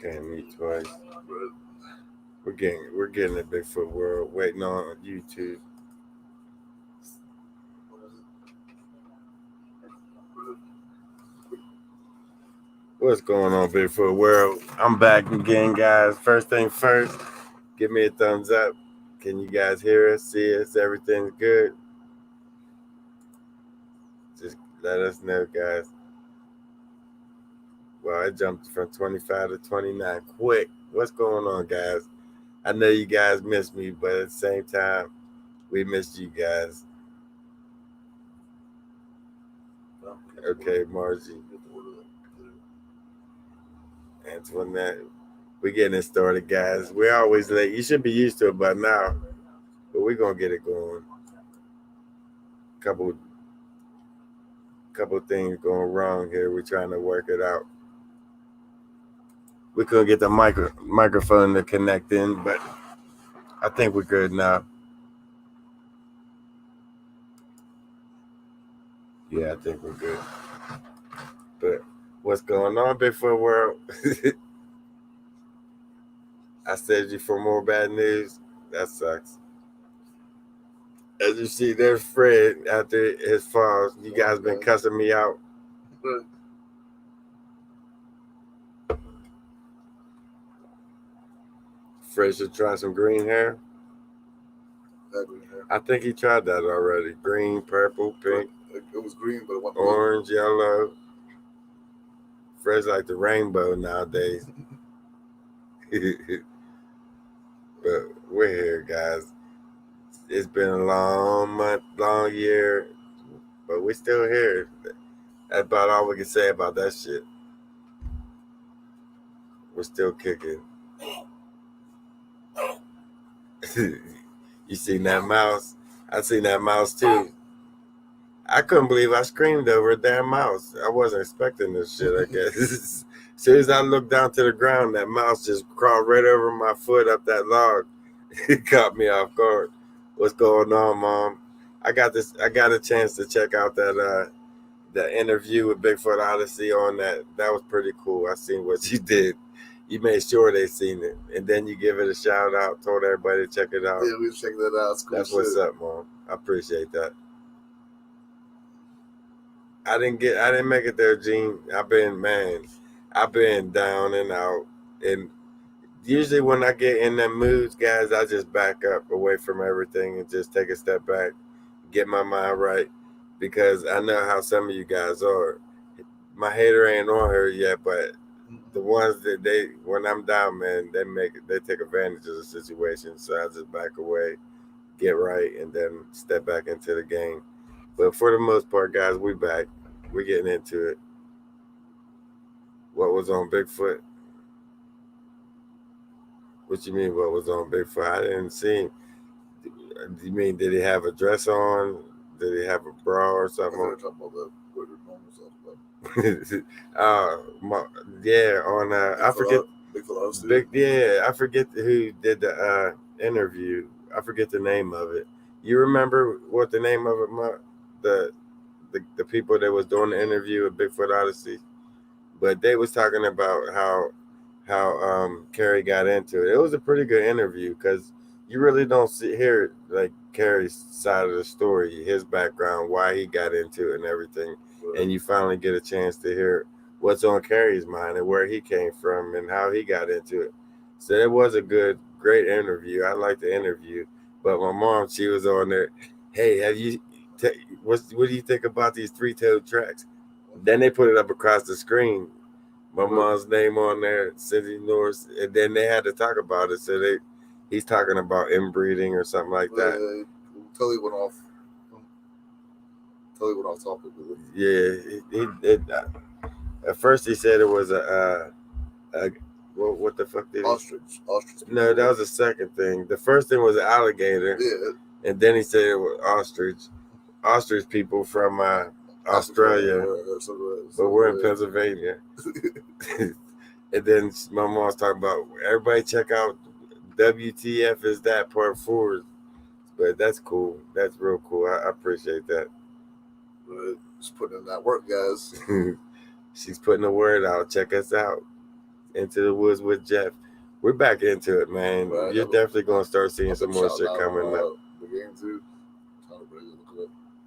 Can't meet twice. We're getting the Bigfoot world waiting on YouTube. What's going on, Bigfoot world? I'm back again, guys. First thing first, give me a thumbs up. Can you guys hear us, see us? Everything's good? Just let us know, guys. Well, I jumped from 25 to 29 quick. What's going on, guys? I know you guys missed me, but at the same time, we missed you guys. Okay, Margie. Antoinette. We're getting it started, guys. We're always late. You should be used to it by now, but we're going to get it going. Couple things going wrong here. We're trying to work it out. We couldn't get the microphone to connect in, but I think we're good now. Yeah, I think we're good. But what's going on, Bigfoot world? I said you for more bad news. That sucks. As you see, there's Fred after his falls. You guys been cussing me out. Fred should try some green hair. I think he tried that already. Green, purple, pink. It was green, but it wasn't orange, yellow. Fred's like the rainbow nowadays. But we're here, guys. It's been a long month, long year, but we're still here. That's about all we can say about that shit. We're still kicking. You seen that mouse? I seen that mouse too. I couldn't believe I screamed over a damn mouse. I wasn't expecting this shit, I guess. As soon as I looked down to the ground, that mouse just crawled right over my foot up that log. It caught me off guard. What's going on, Mom? I got a chance to check out that interview with Bigfoot Odyssey on that. That was pretty cool. I seen what you did. You made sure they seen it, and then you give it a shout out. Told everybody to check it out. Yeah, we checked that out. It's cool. That's what's up, Mom. I appreciate that. I didn't make it there, Gene. I've been down and out, and usually when I get in that mood, guys, I just back up away from everything and just take a step back, get my mind right, because I know how some of you guys are. My hater ain't on her yet, but the ones that when I'm down, man, they take advantage of the situation. So I just back away, get right, and then step back into the game. But for the most part, guys, we back. We're getting into it. What was on Bigfoot? What you mean, what was on Bigfoot? I didn't see him. You mean, did he have a dress on? Did he have a bra or something? We're talking about that. What the normal stuff yeah, on I forget. I forget who did the interview. I forget the name of it. You remember what the name of it? The people that was doing the interview with Bigfoot Odyssey, but they was talking about how Carrie got into it. It was a pretty good interview because you really don't hear like Carrie's side of the story, his background, why he got into it and everything. Right. And you finally get a chance to hear what's on Carrie's mind and where he came from and how he got into it. So it was a great interview. I liked the interview. But my mom, she was on there. Hey, have you? What do you think about these three-toed tracks? Then they put it up across the screen. My mom's name on there, Cindy Norris, and then they had to talk about it. So he's talking about inbreeding or something like that. Totally went off topic with it. Yeah, at first he said it was what the fuck did ostrich? No, that was the second thing. The first thing was an alligator. Yeah. And then he said it was ostrich people from Australia, but we're in Pennsylvania. And then my mom's talking about everybody check out WTF is that part 4. But that's cool. That's real cool. I appreciate that. She's putting in that work, guys. She's putting the word out. Check us out. into the woods with Jeff. We're back into it, man. Right, You're definitely gonna start seeing some more shit out coming up. The game too.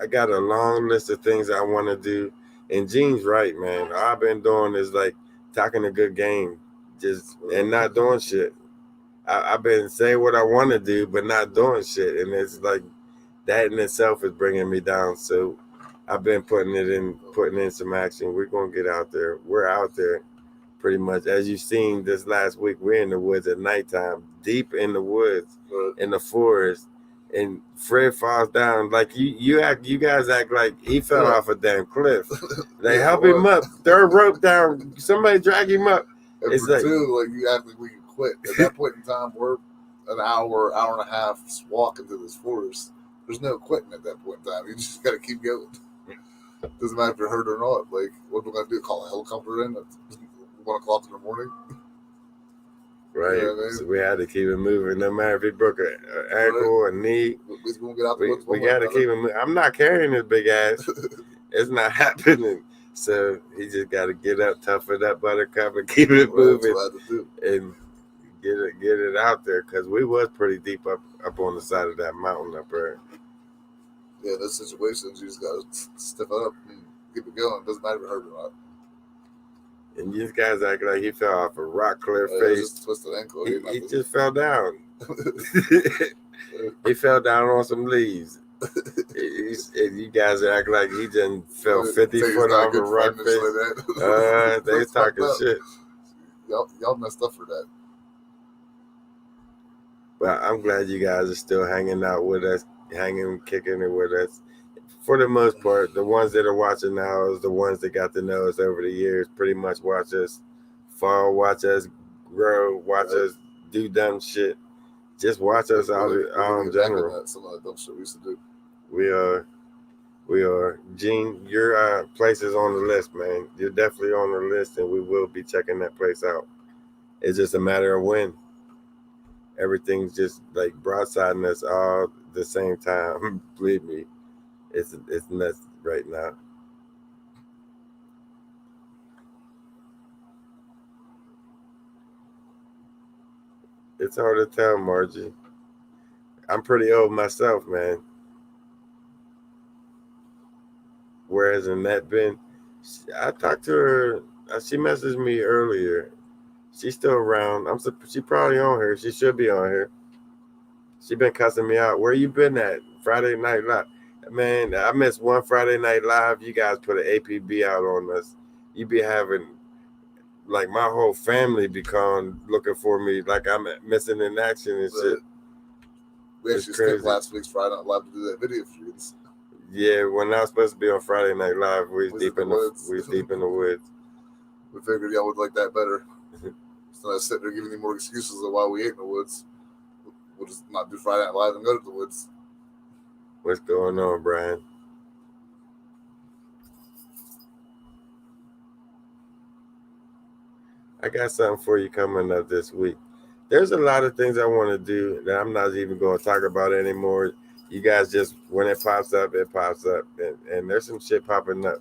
I got a long list of things I want to do, and Gene's right, man. All I've been doing is like talking a good game, just and not doing shit. I've been saying what I want to do, but not doing shit, and it's like that in itself is bringing me down. So I've been putting in some action. We're gonna get out there. We're out there, pretty much. As you've seen this last week, we're in the woods at nighttime, deep in the woods, in the forest. And Fred falls down like you guys act like he fell off a damn cliff. They help him up, throw a rope down, somebody drag him up. And it's for like, two, like you act like we can quit. At that point in time, we're an hour and a half walking through this forest. There's no quitting at that point in time. You just got to keep going. Doesn't matter if you're hurt or not. Like, what we're gonna do? Call a helicopter in at 1 o'clock in the morning? Right, you know what I mean? So we had to keep it moving, no matter if he broke an ankle, a knee. We're gonna get out the woods. We got to keep it moving. I'm not carrying this big ass. It's not happening. So he just got to get up, tough it up, Buttercup, and keep it moving, and get it out there. Because we was pretty deep up on the side of that mountain up there. Yeah, in those situations, you just got to step up and keep it going. It doesn't matter if it hurt or not. And these guys act like he fell off a rock clear face. Just twisted ankle. He just fell down. He fell down on some leaves. You guys act like he just fell 50 foot off a rock face. Like they talking shit. Y'all messed up for that. But I'm glad you guys are still hanging out with us, kicking it with us. For the most part, the ones that are watching now is the ones that got to know us over the years, pretty much watch us fall, watch us grow, watch us do dumb shit. Just watch us out in general. Some of the dumb shit we used to do. We are. Gene, your place is on the list, man. You're definitely on the list, and we will be checking that place out. It's just a matter of when. Everything's just like broadsiding us all at the same time. Believe me. It's nuts right now. It's hard to tell, Margie. I'm pretty old myself, man. Where hasn't that been? I talked to her. She messaged me earlier. She's still around. She probably on here. She should be on here. She been cussing me out. Where you been at? Friday Night Live. Man, I missed one Friday Night Live. You guys put an APB out on us. You be having, like, my whole family be calling, looking for me, like I'm missing in action and shit. We actually skipped last week's Friday Night Live to do that video for you. Yeah, when I was supposed to be on Friday Night Live, we was deep in the woods. We figured y'all would like that better. So I was sitting there giving you more excuses of why we ate in the woods. We'll just not do Friday Night Live and go to the woods. What's going on, Brian? I got something for you coming up this week. There's a lot of things I want to do that I'm not even going to talk about anymore. You guys just, when it pops up, it pops up. And there's some shit popping up.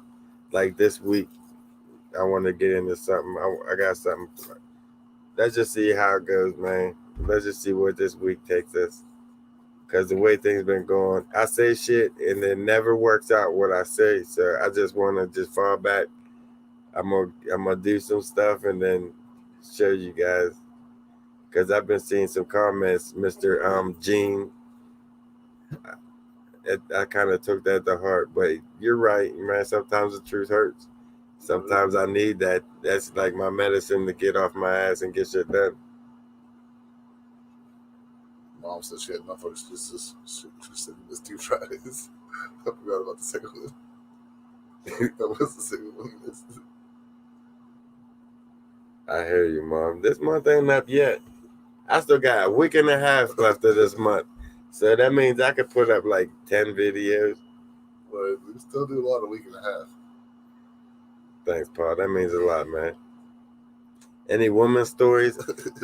Like this week, I want to get into something. I got something. Let's just see how it goes, man. Let's just see where this week takes us. Because the way things been going, I say shit and it never works out what I say. So I just want to just fall back. I'm gonna do some stuff and then show you guys. Because I've been seeing some comments, Mr. Gene. I kind of took that to heart. But you're right, man. Sometimes the truth hurts. Sometimes I need that. That's like my medicine to get off my ass and get shit done. Mom said she had enough excuses. She said it was 2 Fridays. I forgot about the second one. That was the second one. I hear you, Mom. This month ain't up yet. I still got a week and a half left of this month. So that means I could put up like 10 videos. But we still do a lot of week and a half. Thanks, Paul. That means a lot, man. Any woman stories,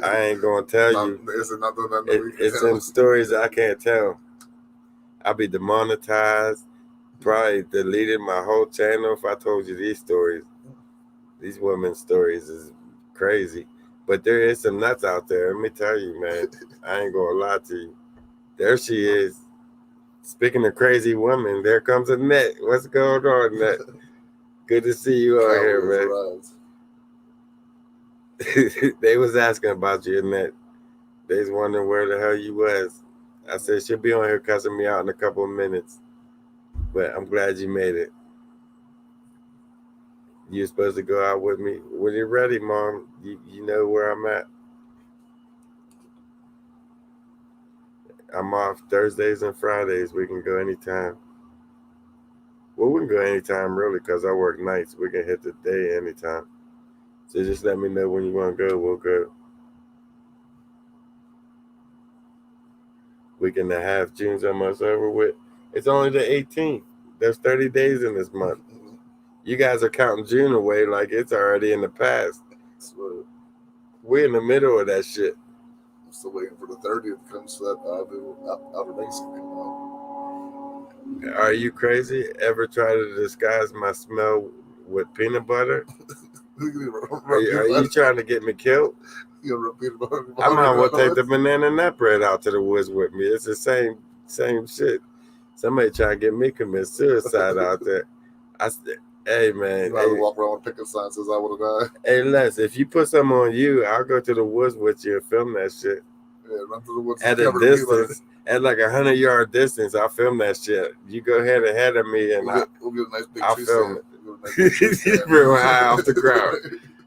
I ain't going to tell you. It's some stories I can't tell. I'll be demonetized, probably deleted my whole channel if I told you these stories. These women's stories is crazy. But there is some nuts out there. Let me tell you, man. I ain't gonna lie to you. There she is. Speaking of crazy women, there comes Annette. What's going on, Annette? Good to see you on here, man. They was asking about you, Annette. They was wondering where the hell you was. I said she'll be on here cussing me out in a couple of minutes. But I'm glad you made it. You're supposed to go out with me. When you're ready, Mom, you know where I'm at. I'm off Thursdays and Fridays. We can go anytime. Well, we can go anytime, really, because I work nights. We can hit the day anytime. So just let me know when you want to go. We'll go. Week and a half, June's almost over with. It's only the 18th. There's 30 days in this month. You guys are counting June away like it's already in the past. We're in the middle of that shit. I'm still waiting for the 30th to come so that Outer Banks can come out. Are you crazy? Ever try to disguise my smell with peanut butter? Are you trying to get me killed? I might well take the banana nut bread out to the woods with me. It's the same shit. Somebody try to get me commit suicide out there. Hey man, you rather walk around with pickup signs says I would have died. Hey Les, if you put something on you, I'll go to the woods with you and film that shit. Yeah, run to the woods at a distance, at like 100-yard distance. I'll film that shit. You go ahead of me, and we'll get a nice big I'll tree film stand. it. Real high off the ground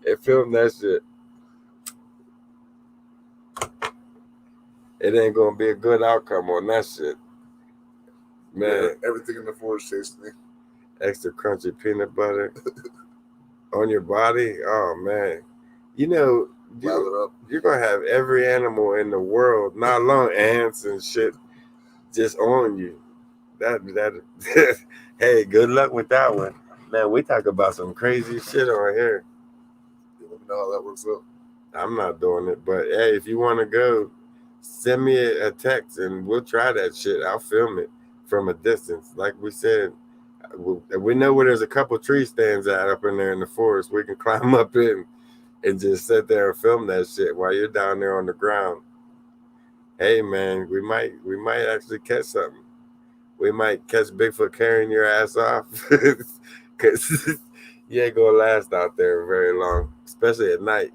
and film that shit. It ain't gonna be a good outcome on that shit, man. Yeah, everything in the forest chasing me. Extra crunchy peanut butter on your body. Oh man, you know you're gonna have every animal in the world, not alone ants and shit, just on you. That hey, good luck with that one, man. We talk about some crazy shit on here. Let me know how that works out. I'm not doing it, but hey, if you want to go, send me a text and we'll try that shit. I'll film it from a distance, like we said. We know where there's a couple tree stands up in there in the forest. We can climb up in and just sit there and film that shit while you're down there on the ground. Hey man, we might actually catch something. We might catch Bigfoot carrying your ass off, because you ain't gonna last out there very long, especially at night.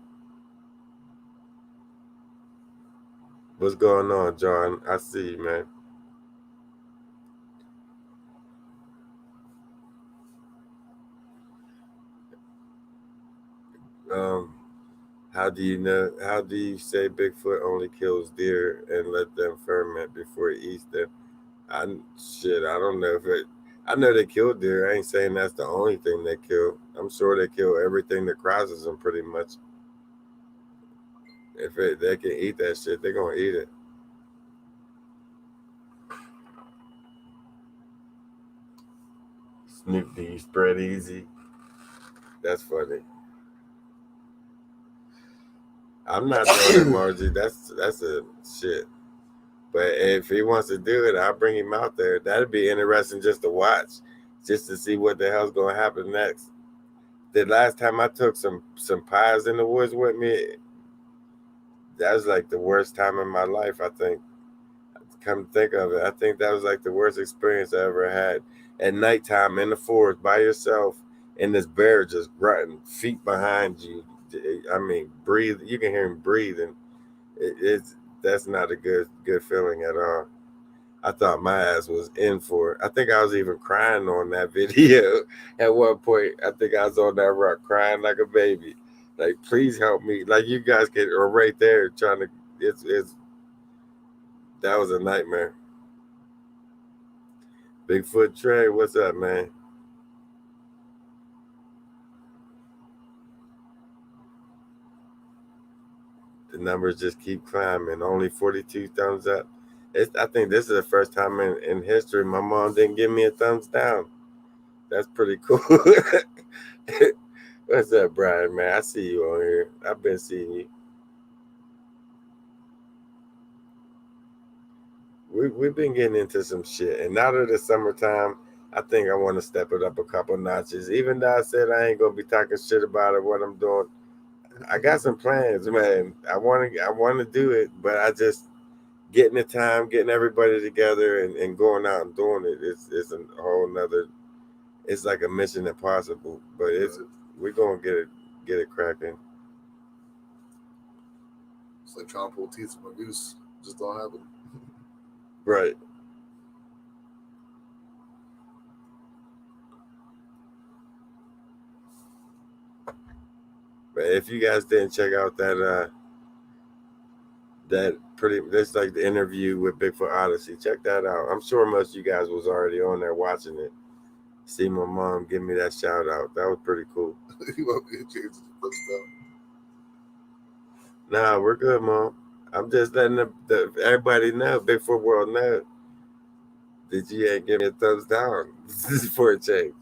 What's going on, John? I see you, man. How do you say Bigfoot only kills deer and let them ferment before he eats them? I don't know I know they kill deer. I ain't saying that's the only thing they kill. I'm sure they kill everything that crosses them pretty much. If they can eat that shit, they're gonna eat it. Snoop, do you spread easy? That's funny. I'm not doing it, Margie. That's a shit. But if he wants to do it, I'll bring him out there. That'd be interesting just to watch, just to see what the hell's gonna happen next. The last time I took some pies in the woods with me, that was like the worst time in my life, I think. Come to think of it, I think that was like the worst experience I ever had. At nighttime in the forest by yourself, and this bear just grunting, feet behind you. I mean, breathe. You can hear him breathing. That's not a good feeling at all. I thought my ass was in for it. I think I was even crying on that video. At one point, I think I was on that rock crying like a baby. Like, please help me. Like, you guys are right there trying to. That was a nightmare. Bigfoot Trey, what's up, man? The numbers just keep climbing. Only 42 thumbs up. I think this is the first time in history my mom didn't give me a thumbs down. That's pretty cool. What's up, Brian, man? I see you on here. I've been seeing you. We've been getting into some shit. And now that it's summertime, I think I want to step it up a couple notches. Even though I said I ain't going to be talking shit about it, what I'm doing, I got some plans, man. I want to do it, but I just getting the time, getting everybody together, and going out and doing it. It's a whole nother. It's like a mission impossible, but we're gonna get it cracking. It's like trying to pull teeth from a goose. Just don't happen. Right. But if you guys didn't check out that's like the interview with Bigfoot Odyssey, check that out. I'm sure most of you guys was already on there watching it. See my mom give me that shout out. That was pretty cool. You want me to change the stuff? Nah, we're good, Mom. I'm just letting everybody know, Bigfoot World know, that you ain't give me a thumbs down for a change.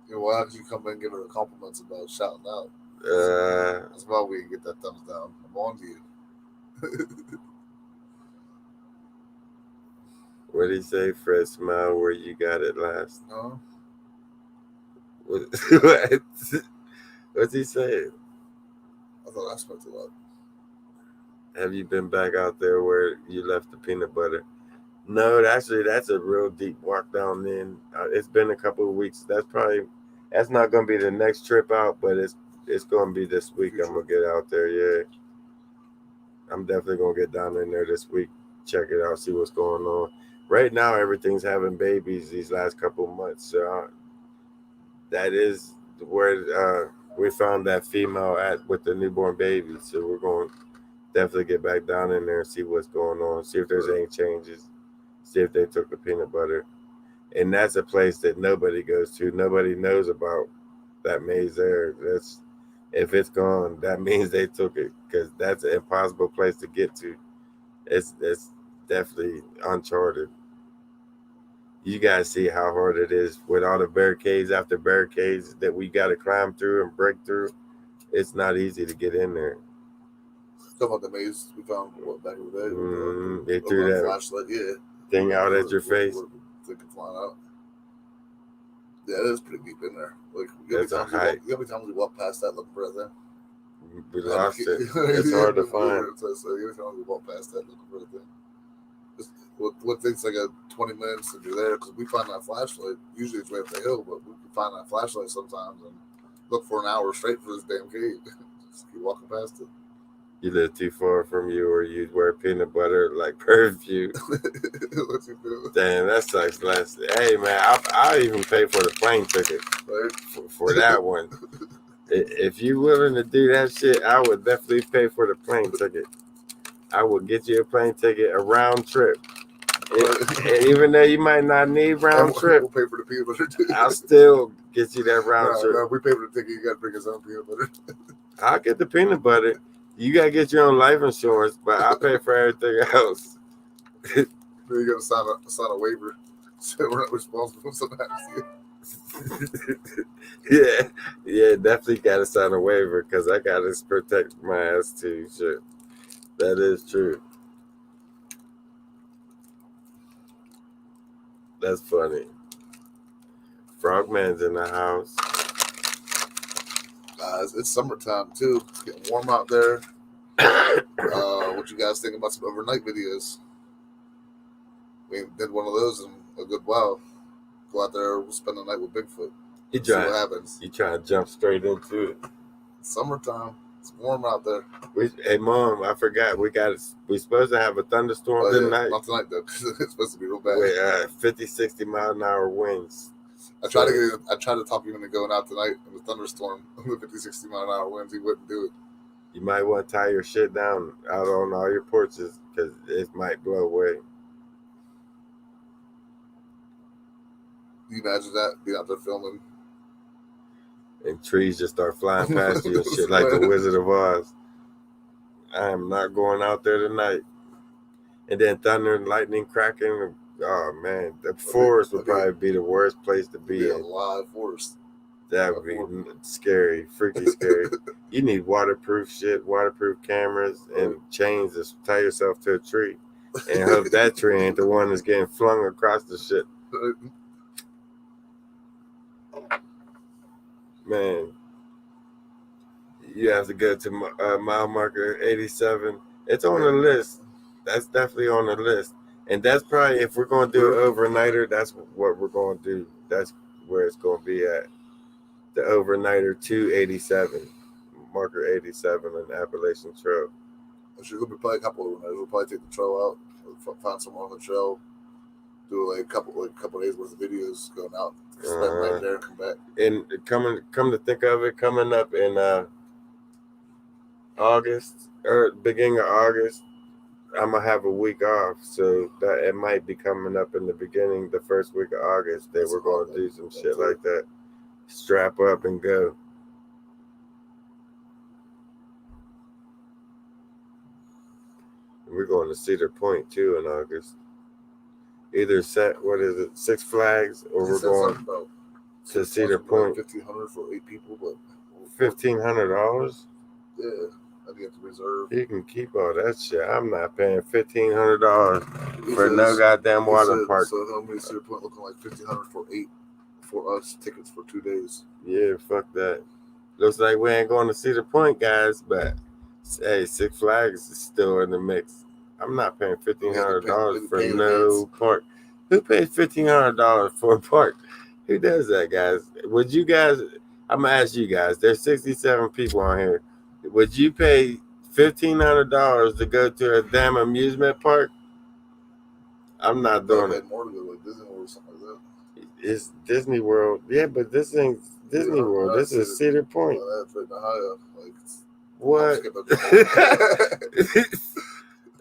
You know, why did you come in and give her compliments about shouting out? That's why we get that thumbs down. I'm on to you. What did he say? Fred, smile where you got it last. No. What? What's he saying? I thought I smoked a lot. Have you been back out there where you left the peanut butter? No, actually, that's a real deep walk down in. It's been a couple of weeks. That's not going to be the next trip out, but it's going to be this week. I'm going to get out there, yeah. I'm definitely going to get down in there this week, check it out, see what's going on. Right now, everything's having babies these last couple of months. So that is where we found that female at with the newborn baby. So we're going to definitely get back down in there and see what's going on, see if there's any changes, see if they took the peanut butter. And that's a place that nobody goes to. Nobody knows about that maze there. If it's gone, that means they took it, because that's an impossible place to get to. It's definitely uncharted. You guys see how hard it is with all the barricades after barricades that we got to climb through and break through. It's not easy to get in there. Talking about the maze we found back in the They day. threw that flashlight, thing out at your face. Thinking flying out. Yeah, it is pretty deep in there. Like, That's a hike. You got times we walk past that looking for that thing? We lost it. It's hard to find. So you times we walk past that looking for that thing. What things like a 20 minutes to be there, because we find that flashlight. Usually it's way up the hill, but we can find that flashlight sometimes and look for an hour straight for this damn cave. Just keep walking past it. You live too far from you, or you wear peanut butter like perfume. What you do? Damn, that sucks less. Hey man, I'll even pay for the plane ticket for that one. If you willing to do that shit, I would definitely pay for the plane ticket. I would get you a plane ticket, a round trip. And even though you might not need round trip, we'll pay for the peanut butter too. I'll still get you that round trip. No, we pay for the ticket. You got to bring us own peanut butter. I'll get the peanut butter. You got to get your own life insurance, but I'll pay for everything else. Then you got to sign a waiver. So we're not responsible for something happens to you. Yeah, definitely got to sign a waiver, because I got to protect my ass too. Shit. That is true. That's funny. Frogman's in the house. It's summertime too. It's getting warm out there. What you guys think about some overnight videos? We did one of those in a good while. Go out there, we'll spend the night with Bigfoot. See what happens. You try to jump straight into it. Summertime. It's warm out there. Hey Mom, I forgot. We're supposed to have a thunderstorm tonight. Not tonight though, because it's supposed to be real bad. With 50, 60 mile an hour winds. I tried to talk him into going out tonight in the thunderstorm with 50, 60 mile an hour winds. He wouldn't do it. You might want to tie your shit down out on all your porches, because it might blow away. Can you imagine that? Being out there filming. And trees just start flying past you and shit like the Wizard of Oz. I am not going out there tonight. And then thunder and lightning cracking. Oh man, the forest would probably be the worst place to be in. A live forest. That would be scary, freaky scary. You need waterproof shit, waterproof cameras, and chains to tie yourself to a tree. And hope that tree ain't the one that's getting flung across the shit. Man, You have to go to mile marker 87. It's on the list. That's definitely on the list. And that's probably, if we're going to do an overnighter, that's what we're going to do. That's where it's going to be at. The overnighter 287, marker 87 on Appalachian Trail. She's going to be playing a couple of overnights. We'll probably take the trail out, find someone on the trail, do like a couple days worth of videos going out, spend the night there and come back. And come to think of it, coming up in August or beginning of August, I'm gonna have a week off, so that it might be coming up in the first week of August that we're gonna do some shit like that. Strap up and go. We're going to Cedar Point too in August. Either Six Flags, or we're going to Cedar Point. $1,500 for 8 people, but $1,500. Yeah. You have to reserve. You can keep all that shit. I'm not paying $1,500 for no goddamn water park. So how many Cedar Point looking like $1,500 for us tickets for 2 days? Yeah, fuck that. Looks like we ain't going to Cedar Point, guys. But hey, Six Flags is still in the mix. I'm not paying $1,500 for no park. Who pays $1,500 for a park? Who does that, guys? Would you guys? I'm gonna ask you guys. There's 67 people on here. Would you pay $1,500 to go to a damn amusement park? I'm not doing it. More to go like Disney World or something like that. It's Disney World, yeah, but this ain't Disney World. This is Cedar Point. That's right Ohio. What?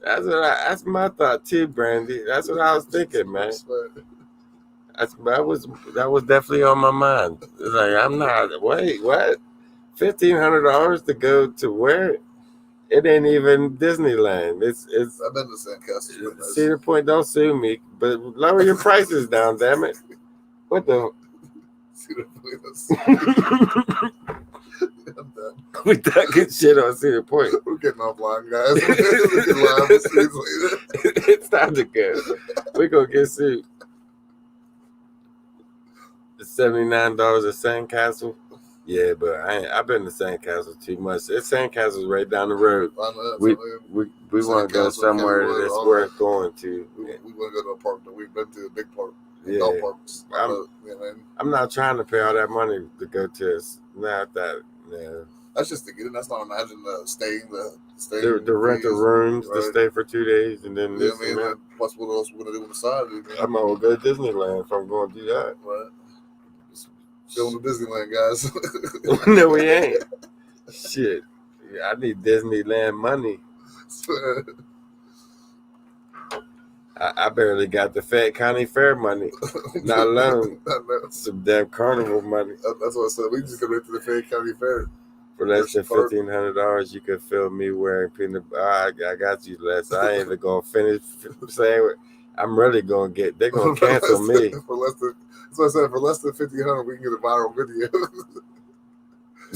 That's my thought too, Brandy. That's what I was thinking, man. That was definitely on my mind. It's like I'm not. Wait, what? $1,500 to go to where? It ain't even Disneyland. It's. I've been to Sandcastle. Cedar Point, don't sue me, but lower your prices down, damn it. What the? Cedar Point. We talking shit on Cedar Point. We're getting offline, guys. We're getting live. It's time to go. We're gonna get sued. $79 at Sandcastle. Yeah, but I've been to Sandcastle too much. It's Sandcastle's right down the road. We want to go somewhere that's worth going to. We want to go to a park that we've been to, a big park. Yeah. Dog parks. I'm not trying to pay all that money to go to us. Not that. No. That's just to get in. That's not imagining staying. The rent the rooms to stay for 2 days and then this and that. Plus, what else we're gonna do on the side? I'm gonna go to Disneyland if I'm going to do that. Right. Going to Disneyland, guys. No, we ain't. Shit. Yeah, I need Disneyland money. I barely got the Fayette County Fair money. Not alone. Some damn carnival money. That's what I said. We just go right to the Fayette County Fair. For less than $1,500, you could film me wearing peanut butter. I got you, Les. I ain't even gonna finish saying it. I'm really gonna get. They're gonna cancel me. That's what I said. For less than $1,500, we can get a viral video.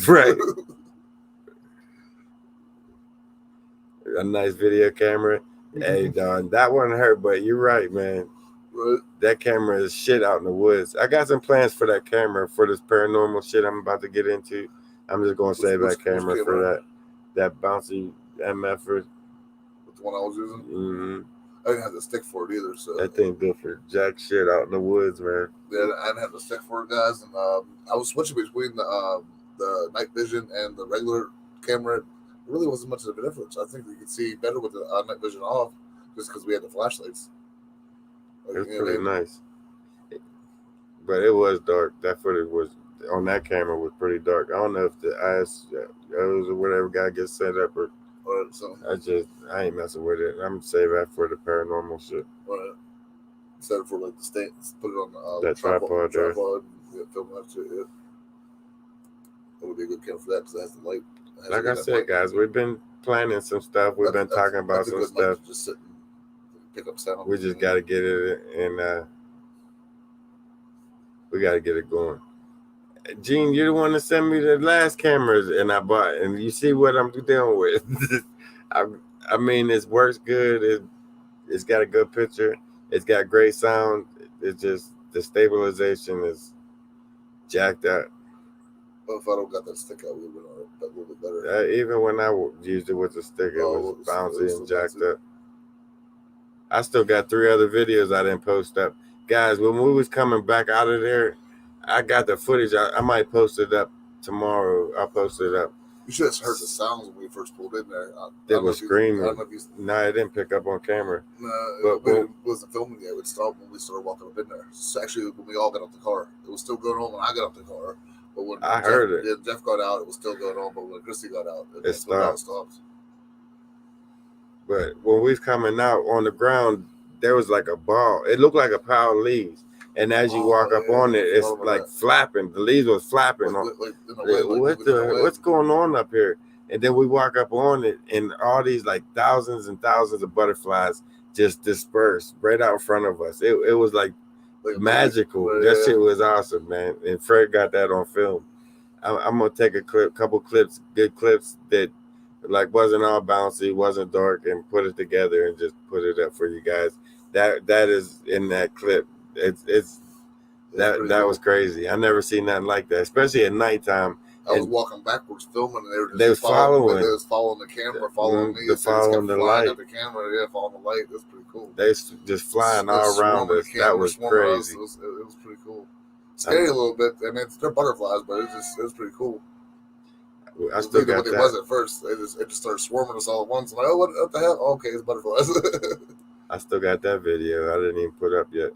Right. A nice video camera. Hey, Don, that one hurt, but you're right, man. Right. That camera is shit out in the woods. I got some plans for that camera for this paranormal shit I'm about to get into. I'm just gonna save that camera for that bouncy MF. The one I was using. Mm-hmm. I didn't have the stick for it either. So that thing good for jack shit out in the woods, man. Yeah, I didn't have the stick for it, guys, and I was switching between the night vision and the regular camera. It really wasn't much of a difference. I think you could see better with the night vision off, just because we had the flashlights. It's pretty nice, but it was dark. That footage was on that camera was pretty dark. I don't know if the ISOs or whatever guy gets set up or I ain't messing with it. I'm gonna save that for the paranormal shit. Right. Set it for like the stands. Put it on the that tripod there. Yeah, film that shit. Yeah. That would be a good camera for that because it has the light. Like I said, guys, we've been planning some stuff. We've been talking about some stuff. Just sit and pick up sound. We just got to get it, and we got to get it going. Gene, you're the one that sent me the last cameras, and I bought, and you see what I'm dealing with. I mean, it works good. It's got a good picture. It's got great sound. It's just the stabilization is jacked up. If I don't got that stick out, we would have been a little bit better. Even when I used it with the stick, it was bouncy and jacked up. I still got 3 other videos I didn't post up. Guys, when we was coming back out of there, I got the footage. I might post it up tomorrow. I'll post it up. You should have heard the sounds when we first pulled in there. They were screaming. No, it didn't pick up on camera. No, it wasn't filming yet. It stopped when we started walking up in there. It's actually when we all got out the car. It was still going on when I got out the car. But when I heard it. Yeah, Jeff got out, it was still going on. But when Christy got out, it stopped. But when we was coming out on the ground, there was like a ball. It looked like a pile of leaves. And as you walk up on it, it's like flapping. The leaves was flapping. What's going on up here? And then we walk up on it, and all these like thousands and thousands of butterflies just dispersed right out in front of us. It was like magical. That shit was awesome, man. And Fred got that on film. I'm gonna take a couple clips, good clips that like wasn't all bouncy, wasn't dark, and put it together and just put it up for you guys. That is in that clip. That was crazy. I never seen nothing like that, especially at nighttime. I was walking backwards filming, and they was following. They was following the camera, following me. Following the light. At the camera, yeah, following the light. That's pretty cool. They just flying all around us. That was crazy. It was pretty cool. Scary a little bit. I mean, they're butterflies, but it was pretty cool. I still got what it was at first. It just started swarming us all at once. I'm like, oh, what the hell? Oh, okay, it's butterflies. I still got that video. I didn't even put up yet.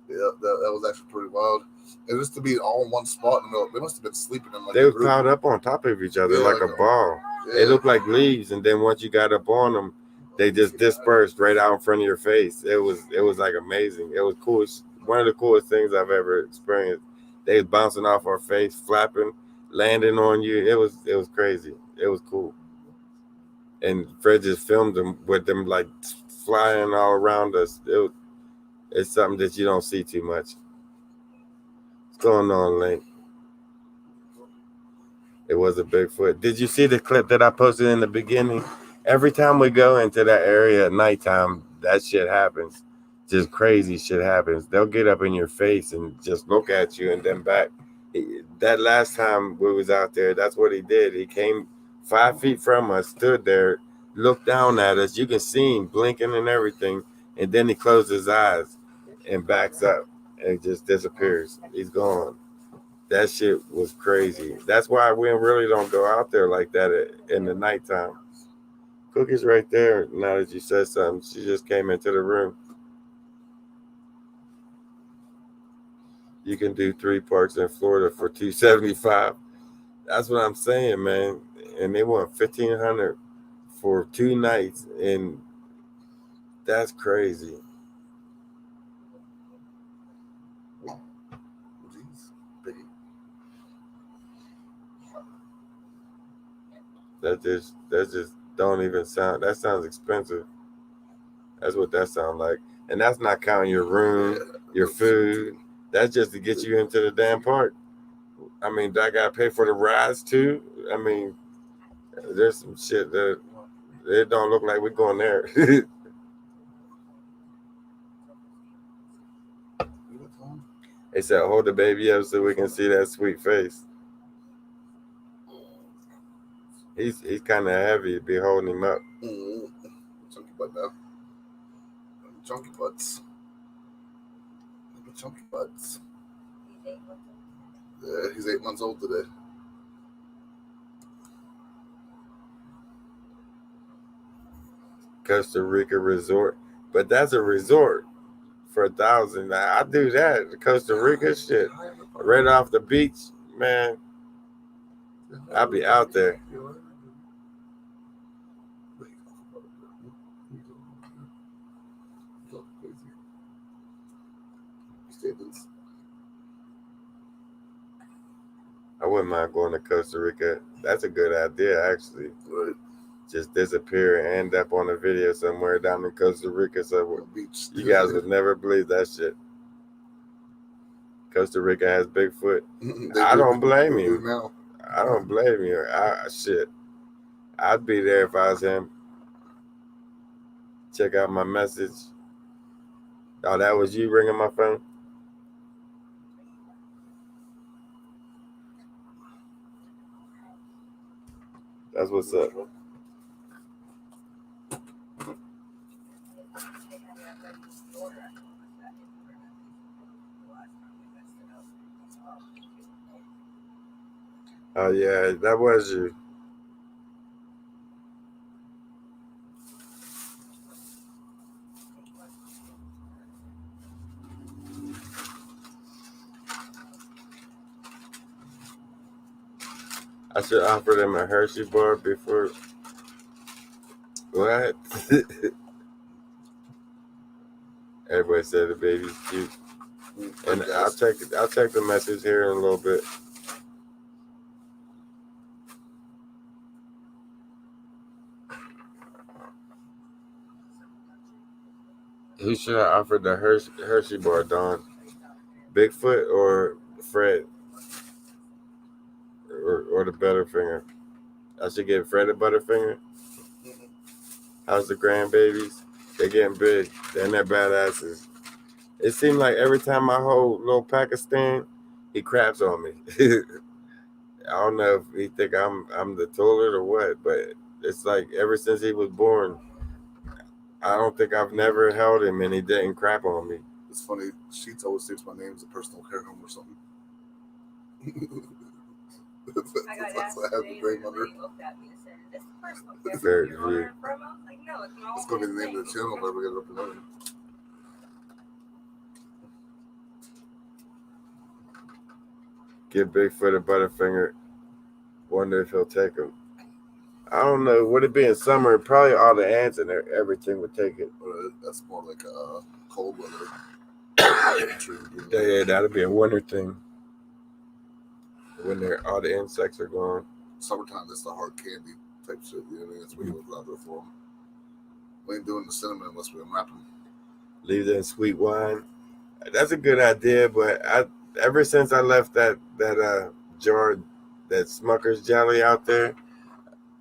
Yeah, that was actually pretty wild. And just to be all in one spot in the middle, they must have been sleeping in like they were piled up on top of each other like a ball. Yeah. It looked like leaves, and then once you got up on them, they just dispersed right out in front of your face. It was like amazing. It was cool. One of the coolest things I've ever experienced. They was bouncing off our face, flapping, landing on you. It was crazy. It was cool. And Fred just filmed them with them like flying all around us. It's something that you don't see too much. What's going on, Link? It was a Bigfoot. Did you see the clip that I posted in the beginning? Every time we go into that area at nighttime, that shit happens. Just crazy shit happens. They'll get up in your face and just look at you and then back. That last time we was out there, that's what he did. He came 5 feet from us, stood there, looked down at us. You can see him blinking and everything. And then he closed his eyes and backs up and just disappears. He's gone. That shit was crazy. That's why we really don't go out there like that in the nighttime. Cookie's right there. Now that you said something, she just came into the room. You can do 3 parks in Florida for $275. That's what I'm saying, man. And they want $1,500 for 2 nights, and that's crazy. That just don't even sound. That sounds expensive. That's what that sounds like, and that's not counting your room, your food. That's just to get you into the damn park. I mean, I gotta pay for the rides too. I mean, there's some shit that it don't look like we're going there. They said, hold the baby up so we can see that sweet face. He's kind of heavy to be holding him up. Chunky butt now. Chunky butts. Chunky butts. Yeah, he's 8 months old today. Costa Rica resort, but that's a resort for $1,000. I do that. The Costa Rica shit, right off the beach, man. I'll be out there. I wouldn't mind going to Costa Rica. That's a good idea, actually. Right. Just disappear and end up on a video somewhere down in Costa Rica somewhere. You guys would never believe that shit. Costa Rica has Bigfoot. I don't blame you. I don't blame you. Shit. I'd be there if I was him. Check out my message. Oh, that was you ringing my phone? That's what's up. Oh yeah, that was you. I should offer them a Hershey bar before. What? Everybody said the baby's cute, and I'll check the message here in a little bit. Who should I offer the Hershey bar, Don? Bigfoot or Fred? Or the Butterfinger? I should give Fred a Butterfinger. How's the grandbabies? They're getting big. They're badasses. It seems like every time I hold little Pakistan, he craps on me. I don't know if he think I'm the toilet or what, but it's like ever since he was born, I don't think I've never held him and he didn't crap on me. It's funny. Sheets always thinks my name's a personal care home or something. That's what I have to blame on her. Very true. That's going to be the name of the channel where we get up and running. Give Bigfoot a Butterfinger. Wonder if he'll take him. I don't know. Would it be in summer? Probably all the ants and everything would take it. That's more like cold weather. Yeah, that'll be a winter thing. When all the insects are gone. Summertime, that's the hard candy type shit. You know what I mean? That's what you look out there for them. We ain't doing the cinnamon unless we unwrap them. Leave that sweet wine. That's a good idea, but ever since I left that jar, that Smucker's jelly out there,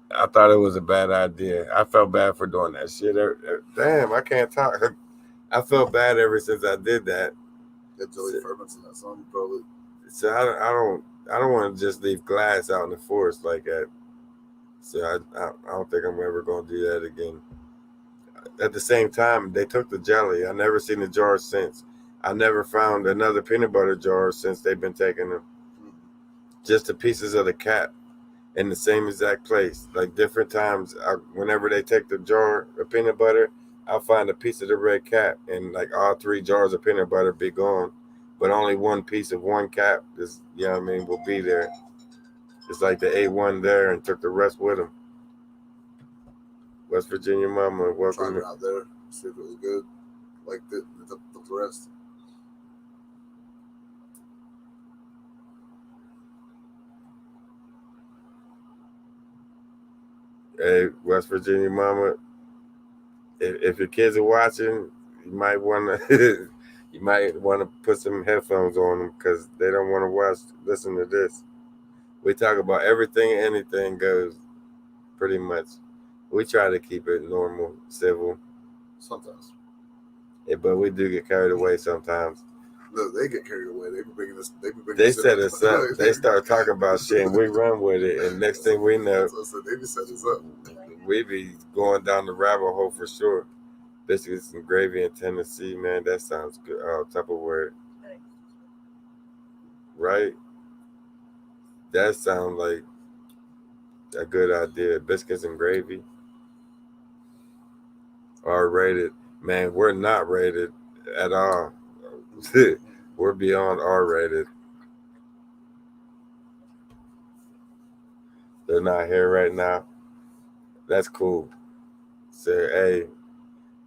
I thought it was a bad idea. I felt bad for doing that shit. Damn, I can't talk. I felt bad ever since I did that. That jelly ferments in that sun, probably. So I don't want to just leave glass out in the forest like that. So I don't think I'm ever going to do that again. At the same time, they took the jelly. I never seen the jar since. I never found another peanut butter jar since they've been taking them. Just the pieces of the cap in the same exact place. Like different times, whenever they take the jar of peanut butter, I'll find a piece of the red cap, and like all 3 jars of peanut butter be gone. But only one piece of one cap is, you know what I mean, will be there. It's like they ate one there and took the rest with them. West Virginia mama, welcome. Tried it out there, see if it was good. Liked it, and took the rest. Hey, West Virginia mama, if your kids are watching, you might want to put some headphones on them because they don't want to listen to this. We talk about everything, anything goes, pretty much. We try to keep it normal, civil. Sometimes. Yeah, but we do get carried away sometimes. No, they get carried away. They set us up. They start talking about shit and we run with it. And next thing we know, they be setting us up. We be going down the rabbit hole for sure. Biscuits and gravy in Tennessee, man. That sounds good. Oh, Tupperware. Right? That sounds like a good idea. Biscuits and gravy. R-rated. Man, we're not rated at all. We're beyond R-rated. They're not here right now. That's cool. So, hey,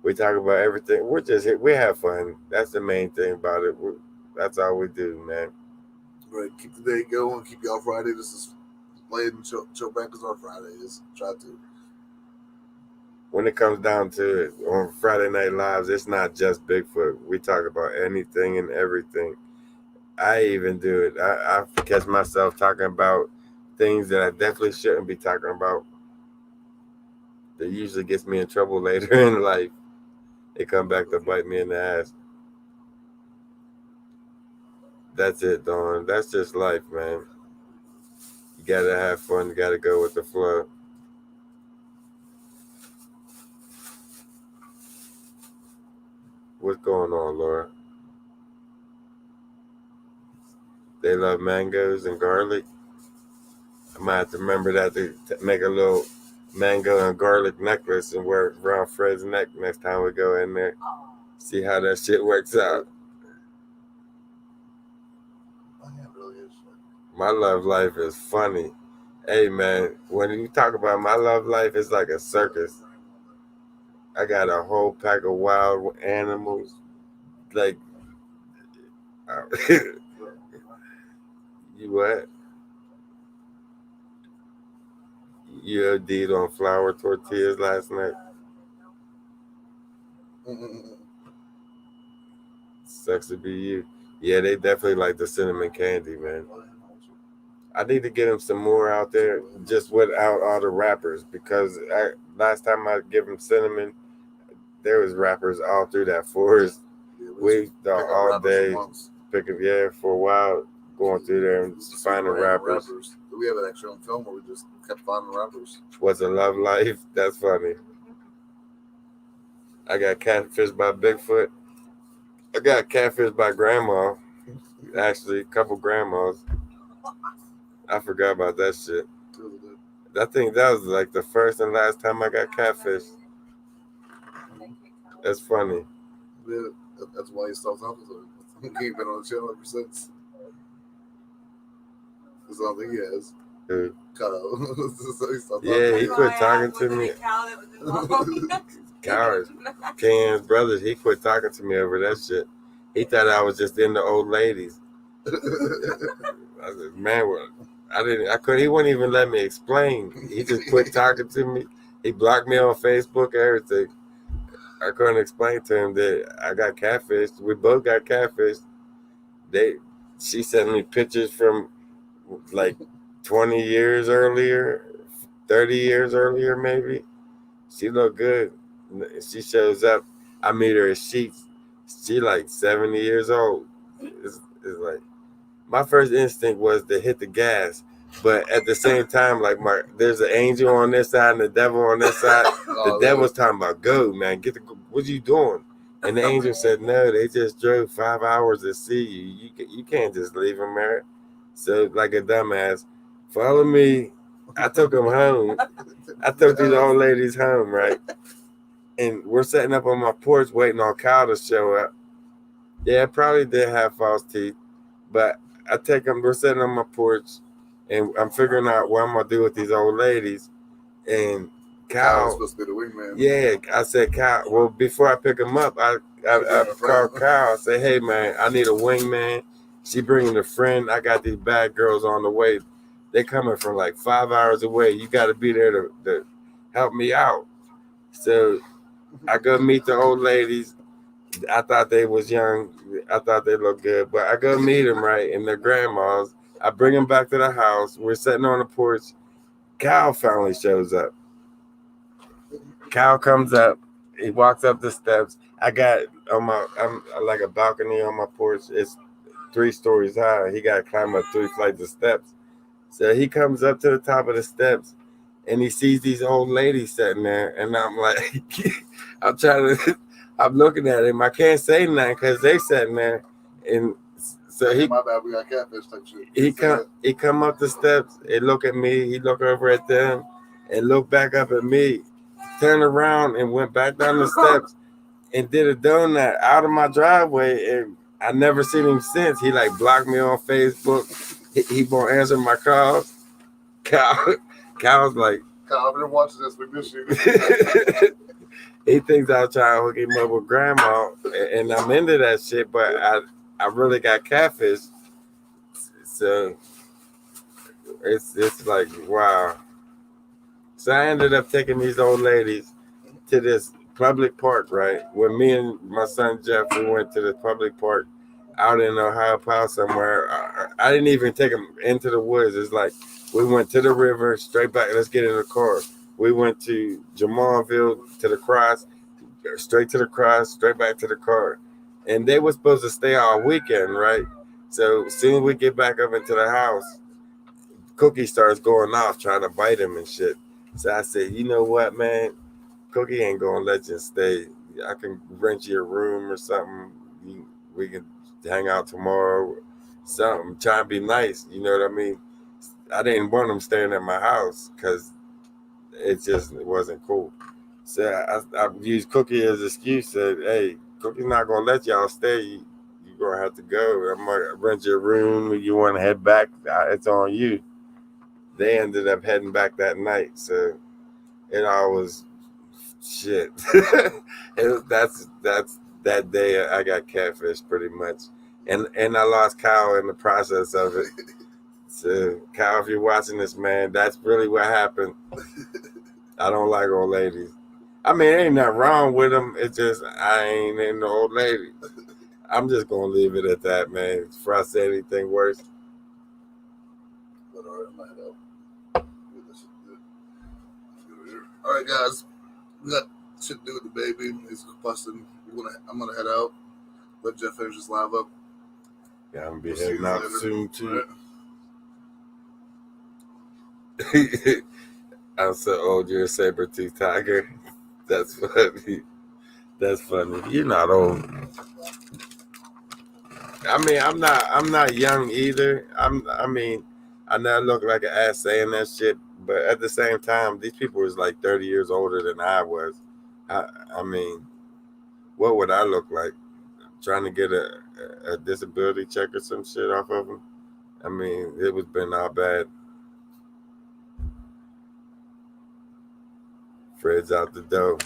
we talk about everything. We're just here. We have fun. That's the main thing about it. That's all we do, man. Right. Keep the day going. Keep y'all Friday. This is playing and chill back as our Fridays. Try to. When it comes down to it, on Friday Night Lives, it's not just Bigfoot. We talk about anything and everything. I even do it. I catch myself talking about things that I definitely shouldn't be talking about. That usually gets me in trouble later in life. It come back to bite me in the ass. That's it, Dawn. That's just life, man. You gotta have fun. You gotta go with the flow. What's going on, Laura? They love mangoes and garlic. I might have to remember that to make a little mango and garlic necklace and wear it around Fred's neck next time we go in there. See how that shit works out. My love life is funny. Hey man, when you talk about my love life, it's like a circus. I got a whole pack of wild animals. Like, you what? You OD'd on flour tortillas last night? Sucks to be you. Yeah, they definitely like the cinnamon candy, man. I need to get them some more out there, just without all the wrappers, because last time I give them cinnamon, there was wrappers all through that forest. We thought all day picking, for a while, going through there and finding wrappers. We have an extra on film where we just kept finding wrappers. What's a love life? That's funny. I got catfished by Bigfoot. I got catfished by grandma. Actually, a couple grandmas. I forgot about that shit. I think that was like the first and last time I got catfished. That's funny. Yeah, that's why he stopped talking to him. He's been on the channel ever since. That's all I think he has. Who? Kyle. Yeah, he quit talking to me. Cowards. Ken's brothers, he quit talking to me over that shit. He thought I was just into old ladies. I said, man, he wouldn't even let me explain. He just quit talking to me. He blocked me on Facebook, everything. I couldn't explain to him that I got catfished. We both got catfished. She sent me pictures from like 20 years earlier, 30 years earlier maybe. She looked good. She shows up. I meet her at Sheets. She like 70 years old. It's like, my first instinct was to hit the gas, but at the same time, like there's an angel on this side and the devil on this side. The devil's talking about, go, man, what you doing? And the angel said, no, they just drove 5 hours to see you. You can't just leave them there. So like a dumbass, follow me. I took them home. I took these old ladies home, right? And we're setting up on my porch waiting on Kyle to show up. Yeah, I probably did have false teeth, but I take them, we're sitting on my porch, and I'm figuring out what I'm going to do with these old ladies. And Kyle was supposed to be the wingman. Yeah, I said, Kyle, well, before I pick him up, I called Kyle. I said, hey, man, I need a wingman. She bringing a friend. I got these bad girls on the way. They coming from like 5 hours away. You got to be there to help me out. So I go meet the old ladies. I thought they was young. I thought they looked good. But I go meet them, right, and their grandmas. I bring them back to the house. We're sitting on the porch. Kyle finally shows up. Kyle comes up. He walks up the steps. I got I'm like a balcony on my porch. It's 3 stories high. He got to climb up 3 flights of steps. So he comes up to the top of the steps, and he sees these old ladies sitting there. And I'm like, I'm looking at him. I can't say nothing because they sitting there. And so my bad, we got catfish type shit. He come up the steps and look at me. He look over at them and look back up at me. Turned around and went back down the steps and did a donut out of my driveway. And I never seen him since. He like blocked me on Facebook. He won't answer my calls. Kyle's like, Kyle, I've been watching this. We miss you. He thinks I was trying to hook him up with grandma, and I'm into that shit, but I really got catfish. So it's like, wow. So I ended up taking these old ladies to this public park, right? When me and my son Jeff, we went to the public park out in Ohio Powell somewhere. I didn't even take them into the woods. It's like we went to the river, straight back. Let's get in the car. We went to Jamalville, to the cross, straight to the cross, straight back to the car. And they were supposed to stay all weekend, right? So soon as we get back up into the house, Cookie starts going off trying to bite him and shit. So I said, you know what, man? Cookie ain't gonna let you stay. I can rent you a room or something. We can hang out tomorrow. Something. Trying to be nice. You know what I mean? I didn't want them staying at my house because it wasn't cool. So I used Cookie as an excuse. Said, "Hey, Cookie's not gonna let y'all stay. You're gonna have to go. I'm gonna rent your room. If you want to head back, it's on you." They ended up heading back that night. So it all was shit. That's that day I got catfished pretty much, and I lost Kyle in the process of it. So Kyle, if you're watching this, man, that's really what happened. I don't like old ladies. I mean, ain't nothing wrong with them. It's just I ain't into old ladies. I'm just gonna leave it at that, man. Before I say anything worse. But all right, I'm gonna head out. All right, guys, we got shit to do with the baby. He's busting. I'm gonna head out. Let Jeff finish his live up. Yeah, I'm gonna be heading out soon too. Right. I'm so old. You're a saber-toothed tiger. That's funny. That's funny. You're not old. I mean, I'm not young either. I mean, I know I look like an ass saying that shit, but at the same time, these people was like 30 years older than I was. I mean, what would I look like? Trying to get a disability check or some shit off of them? I mean, it was been all bad. Fred's out the door.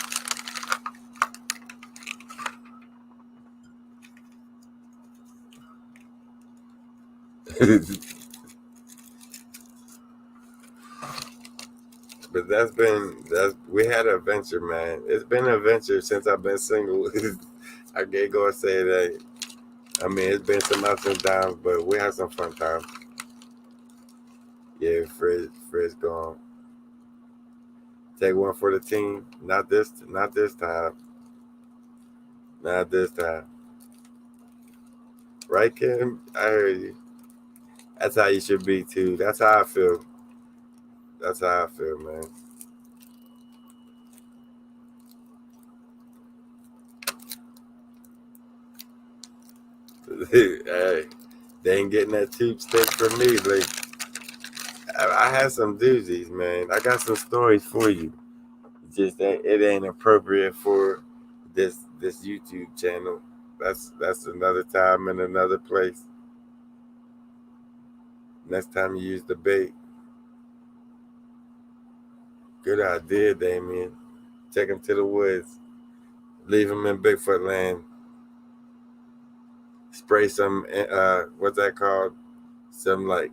But we had an adventure, man. It's been an adventure since I've been single. I can't go and say that. I mean, it's been some ups and downs, but we had some fun times. Yeah, Fred's gone. Take one for the team. Not this time. Not this time. Right, Kim? I heard you. That's how you should be too. That's how I feel. That's how I feel, man. Hey, they ain't getting that tube stick from me. Like, I had some doozies, man. I got some stories for you. Just that it ain't appropriate for this YouTube channel. That's another time and another place. Next time you use the bait. Good idea, Damien. Take him to the woods. Leave him in Bigfoot land. Spray some what's that called? Some like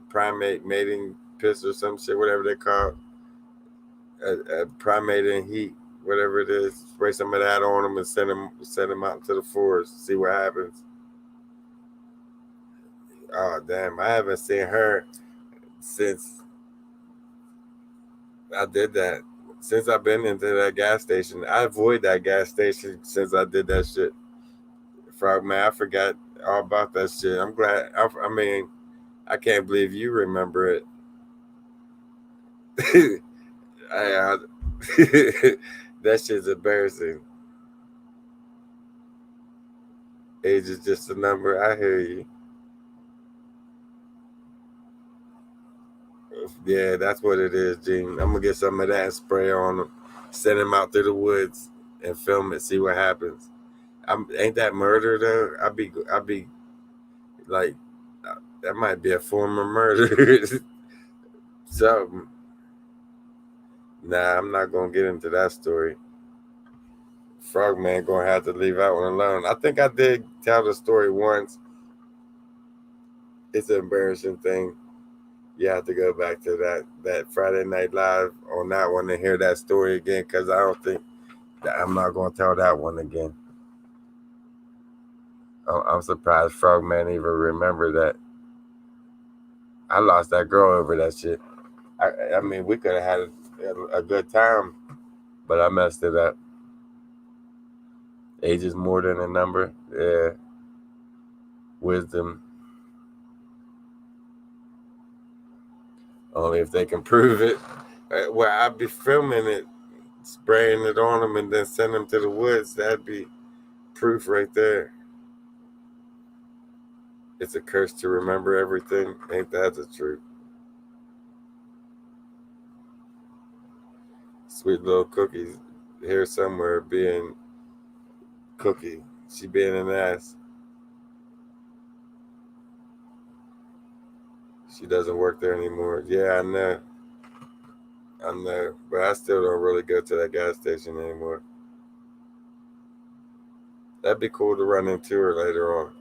primate mating piss or some shit, whatever they call it. A primate in heat, whatever it is. Spray some of that on them and send them out into the forest. See what happens. Oh damn! I haven't seen her since I did that. Since I've been into that gas station, I avoid that gas station since I did that shit. Frog man, I forgot all about that shit. I'm glad. I mean, I can't believe you remember it. That shit's embarrassing. Age is just a number. I hear you. Yeah, that's what it is, Gene. I'm gonna get some of that and spray on them, send them out through the woods and film it. See what happens. Ain't that murder though? I be like, that might be a form of murder. Something. Nah, I'm not gonna get into that story. Frogman gonna have to leave that one alone. I think I did tell the story once. It's an embarrassing thing. You have to go back to that Friday Night Live on that one and hear that story again, because I don't think I'm not gonna tell that one again. I'm surprised Frogman even remember that. I lost that girl over that shit. I mean, we could have had a good time, but I messed it up. Age is more than a number. Yeah. Wisdom. Only if they can prove it. Well, I'll be filming it spraying it on them and then send them to the woods. That'd be proof right there. It's a curse to remember everything. Ain't that the truth? Sweet little Cookie's here somewhere being Cookie. She being an ass. She doesn't work there anymore. Yeah, I know. I know. But I still don't really go to that gas station anymore. That'd be cool to run into her later on.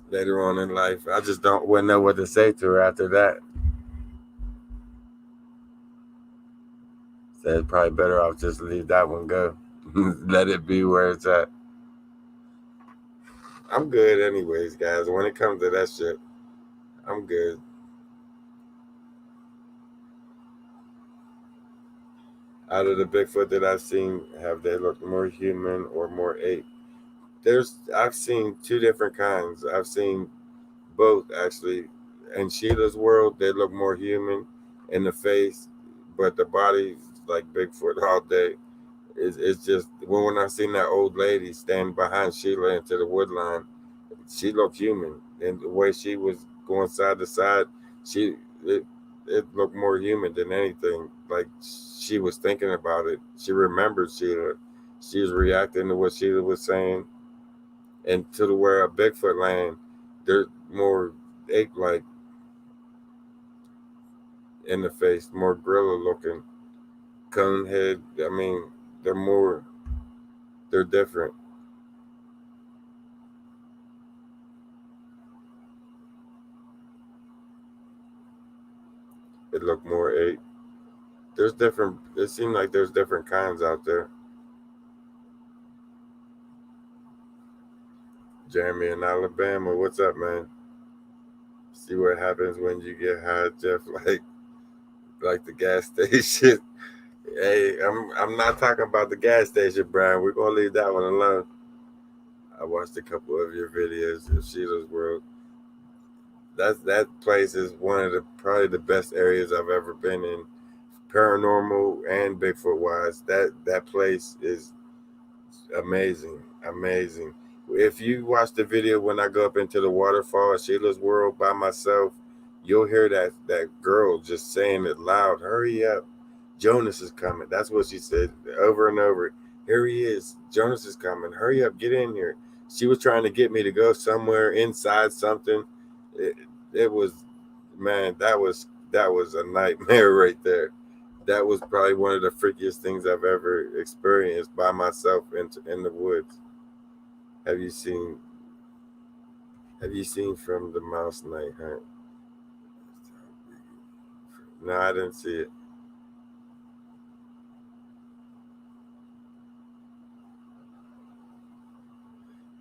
Later on in life. I just wouldn't know what to say to her after that. So it's probably better off just leave that one go. Let it be where it's at. I'm good anyways, guys. When it comes to that shit, I'm good. Out of the Bigfoot that I've seen, have they looked more human or more ape? I've seen two different kinds. I've seen both actually. In Sheila's world, they look more human in the face, but the body like Bigfoot all day. It's just when I seen that old lady stand behind Sheila into the wood line, she looked human, and the way she was going side to side, she it, it looked more human than anything. Like she was thinking about it. She remembered Sheila. She was reacting to what Sheila was saying, and to the where a Bigfoot land, they're more ape-like in the face, more gorilla looking, cone head. I mean, they're different. It looked more ape. There's different. It seemed like there's different kinds out there. Jeremy in Alabama, what's up, man? See what happens when you get high, Jeff. Like the gas station. Hey, I'm not talking about the gas station, Brian. We're gonna leave that one alone. I watched a couple of your videos of Sheila's World. That place is one of the probably the best areas I've ever been in, paranormal and Bigfoot wise. That place is amazing, amazing. If you watch the video when I go up into the waterfall at Sheila's World by myself, you'll hear that girl just saying it loud. Hurry up, Jonas is coming. That's what she said over and over. Here he is. Jonas is coming. Hurry up, get in here. She was trying to get me to go somewhere inside something. It was, man, that was a nightmare right there. That was probably one of the freakiest things I've ever experienced by myself in the woods. Have you seen From the Mouse Night Hunt? No, I didn't see it.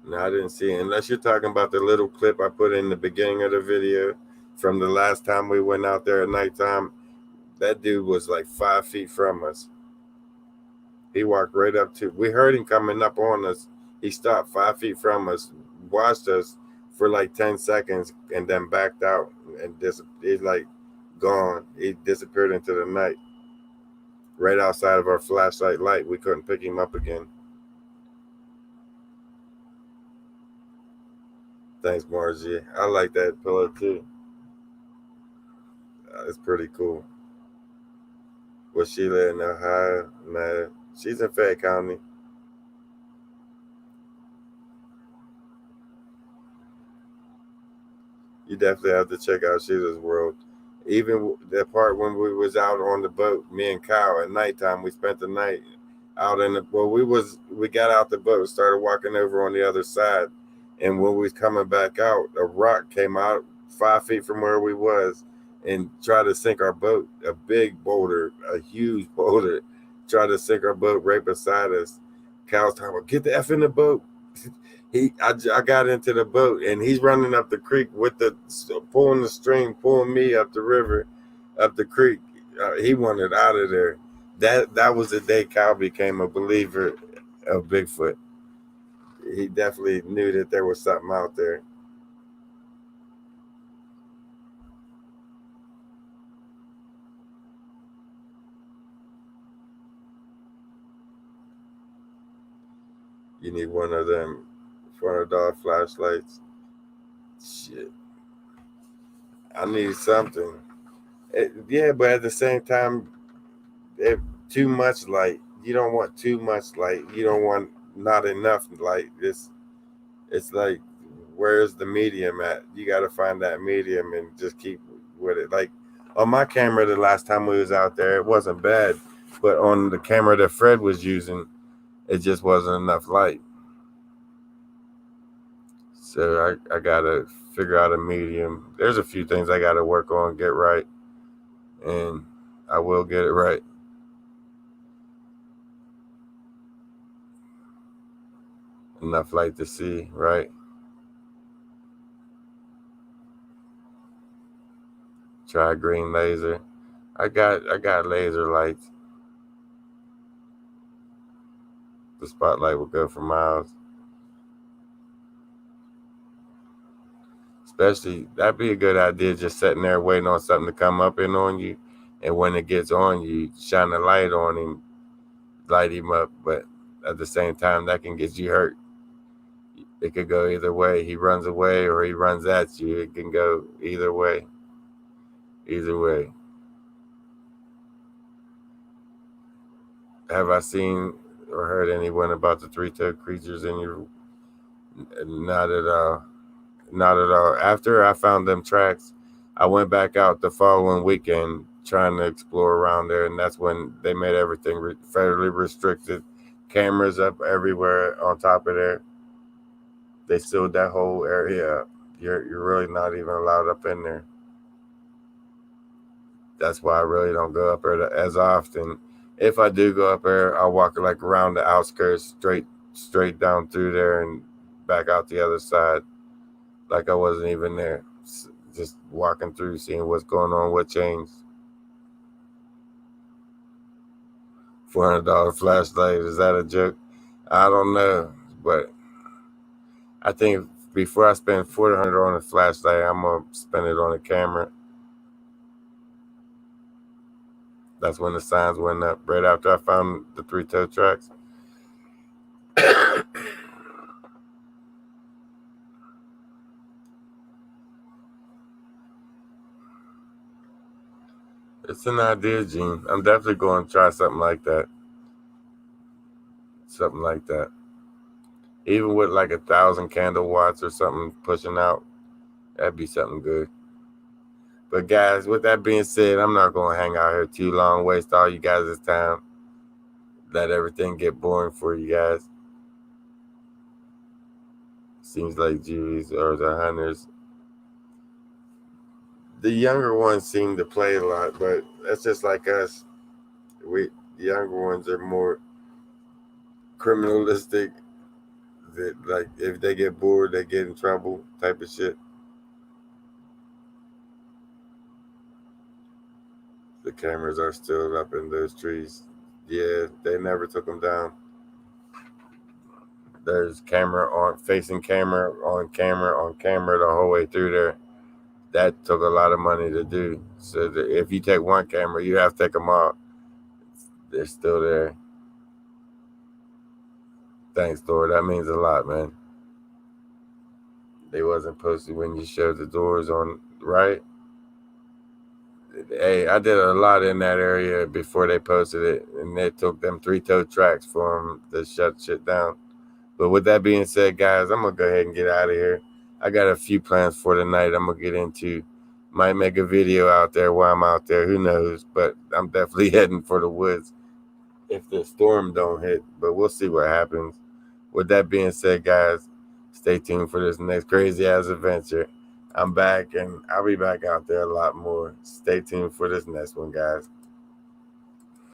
No, I didn't see it. Unless you're talking about the little clip I put in the beginning of the video from the last time we went out there at nighttime. That dude was like 5 feet from us. He walked right up to. We heard him coming up on us. He stopped 5 feet from us, watched us for like 10 seconds, and then backed out. And he's like gone. He disappeared into the night. Right outside of our flashlight light. We couldn't pick him up again. Thanks, Margie. I like that pillow too. It's pretty cool. Was Sheila in Ohio? Nah, she's in Fayette County. You definitely have to check out Sheila's World. Even the part when we was out on the boat, me and Kyle at nighttime, we spent the night out in the. Well, we got out the boat, started walking over on the other side, and when we was coming back out, a rock came out 5 feet from where we was, and tried to sink our boat. A big boulder, a huge boulder, tried to sink our boat right beside us. Kyle's talking about, get the F in the boat. I got into the boat and he's running up the creek with pulling the string, pulling me up the river, up the creek. He wanted out of there. That was the day Kyle became a believer of Bigfoot. He definitely knew that there was something out there. You need one of them $400 flashlights. Shit. I need something. Yeah, but at the same time, too much light. You don't want too much light. You don't want not enough light. It's like, where's the medium at? You got to find that medium and just keep with it. Like on my camera, the last time we was out there, it wasn't bad, but on the camera that Fred was using, it just wasn't enough light. So I gotta figure out a medium. There's a few things I gotta work on, get right, and I will get it right. Enough light to see, right? Try green laser. I got laser lights. The spotlight will go for miles. Especially, that'd be a good idea, just sitting there waiting on something to come up and on you. And when it gets on you, shine a light on him, light him up. But at the same time, that can get you hurt. It could go either way. He runs away or he runs at you. It can go either way. Either way. Have I seen or heard anyone about the three-toed creatures in your? Not at all. Not at all. After I found them tracks, I went back out the following weekend trying to explore around there, and that's when they made everything federally restricted. Cameras up everywhere on top of there. They sealed that whole area up. You're really not even allowed up in there. That's why I really don't go up there as often. If I do go up there, I'll walk like around the outskirts, straight down through there and back out the other side, like I wasn't even there. Just walking through, seeing what's going on, what changed. $400 flashlight, is that a joke? I don't know, but I think before I spend $400 on a flashlight, I'm gonna spend it on a camera. That's when the signs went up, right after I found the three-toe tracks. It's an idea, Gene. I'm definitely going to try something like that. Something like that. Even with like 1,000 candle watts or something pushing out, that'd be something good. But guys, with that being said, I'm not going to hang out here too long, waste all you guys' time. Let everything get boring for you guys. Seems like Jews or the hunters. The younger ones seem to play a lot, but that's just like us. The younger ones are more criminalistic. That, like, if they get bored, they get in trouble type of shit. The cameras are still up in those trees. Yeah, they never took them down. There's facing camera on camera the whole way through there. That took a lot of money to do. So if you take one camera, you have to take them all. They're still there. Thanks, Lord. That means a lot, man. They wasn't posted when you showed the doors on, right? Hey, I did a lot in that area before they posted it, and it took them three-toe tracks for them to shut shit down. But with that being said, guys, I'm going to go ahead and get out of here. I got a few plans for tonight I'm going to get into. Might make a video out there while I'm out there. Who knows? But I'm definitely heading for the woods if the storm don't hit. But we'll see what happens. With that being said, guys, stay tuned for this next crazy-ass adventure. I'm back, and I'll be back out there a lot more. Stay tuned for this next one, guys.